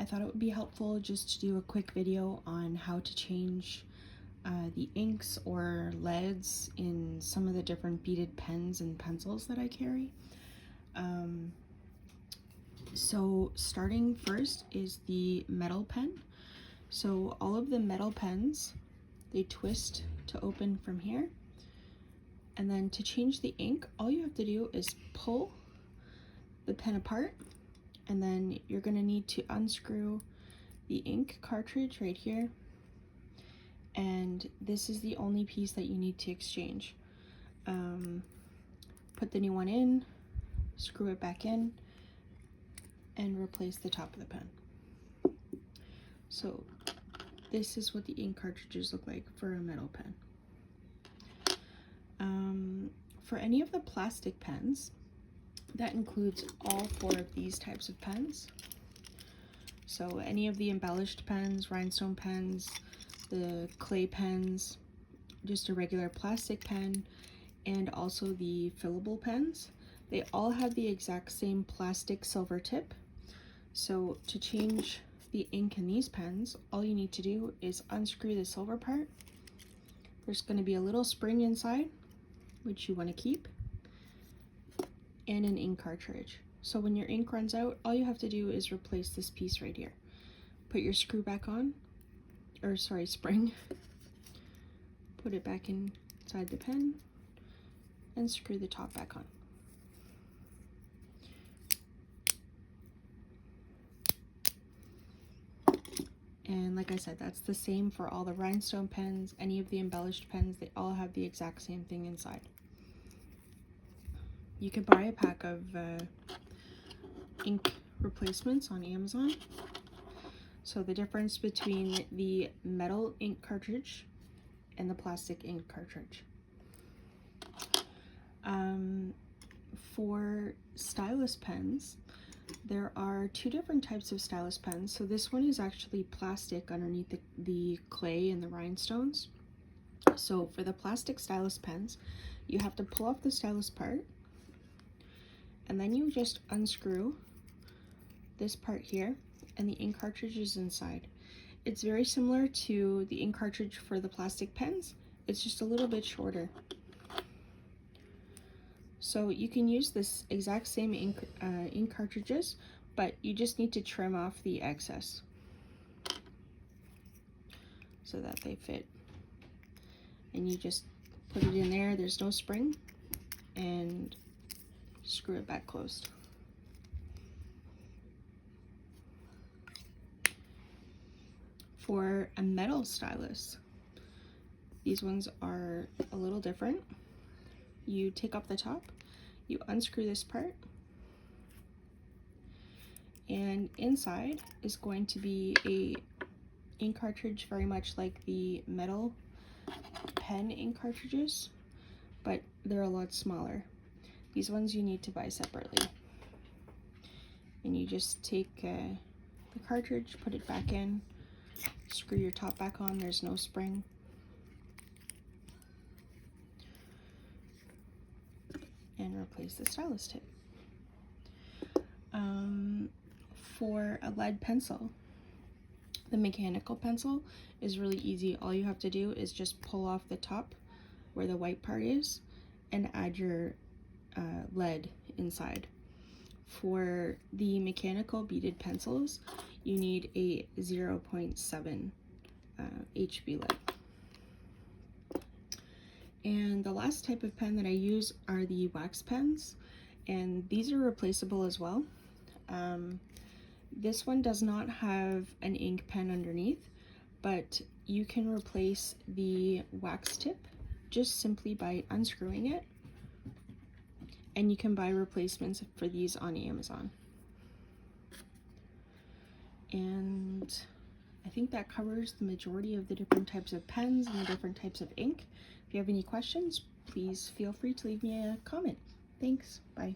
thought it would be helpful just to do a quick video on how to change the inks or leads in some of the different beaded pens and pencils that I carry. So starting first is the metal pen. So all of the metal pens, they twist to open from here. And then to change the ink, all you have to do is pull the pen apart, and then you're going to need to unscrew the ink cartridge right here. And this is the only piece that you need to exchange. Put the new one in, screw it back in, and replace the top of the pen. So this is what the ink cartridges look like for a metal pen. For any of the plastic pens, that includes all 4 of these types of pens. So any of the embellished pens, rhinestone pens, the clay pens, just a regular plastic pen, and also the fillable pens, they all have the exact same plastic silver tip. So to change the ink in these pens, all you need to do is unscrew the silver part. There's going to be a little spring inside, which you want to keep, and an ink cartridge. So when your ink runs out, all you have to do is replace this piece right here. Put your screw back on, or sorry, spring. Put it back inside the pen and screw the top back on. And like I said, that's the same for all the rhinestone pens, any of the embellished pens, they all have the exact same thing inside. You can buy a pack of ink replacements on Amazon. So the difference between the metal ink cartridge and the plastic ink cartridge. For stylus pens, there are 2 different types of stylus pens. So this one is actually plastic underneath the clay and the rhinestones. So for the plastic stylus pens, you have to pull off the stylus part, and then you just unscrew this part here, and the ink cartridge is inside. It's very similar to the ink cartridge for the plastic pens. It's just a little bit shorter. So you can use this exact same ink cartridges, but you just need to trim off the excess so that they fit. And you just put it in there, there's no spring, and screw it back closed. For a metal stylus, these ones are a little different. You take off the top, you unscrew this part, and inside is going to be a ink cartridge very much like the metal pen ink cartridges, but they're a lot smaller. These ones you need to buy separately. And you just take the cartridge, put it back in, screw your top back on, there's no spring. And replace the stylus tip. For a lead pencil, the mechanical pencil is really easy. All you have to do is just pull off the top where the white part is and add your lead inside. For the mechanical beaded pencils, you need a 0.7 HB lead. And the last type of pen that I use are the wax pens, and these are replaceable as well. This one does not have an ink pen underneath, but you can replace the wax tip just simply by unscrewing it, and you can buy replacements for these on Amazon. And I think that covers the majority of the different types of pens and the different types of ink. If you have any questions, please feel free to leave me a comment. Thanks. Bye.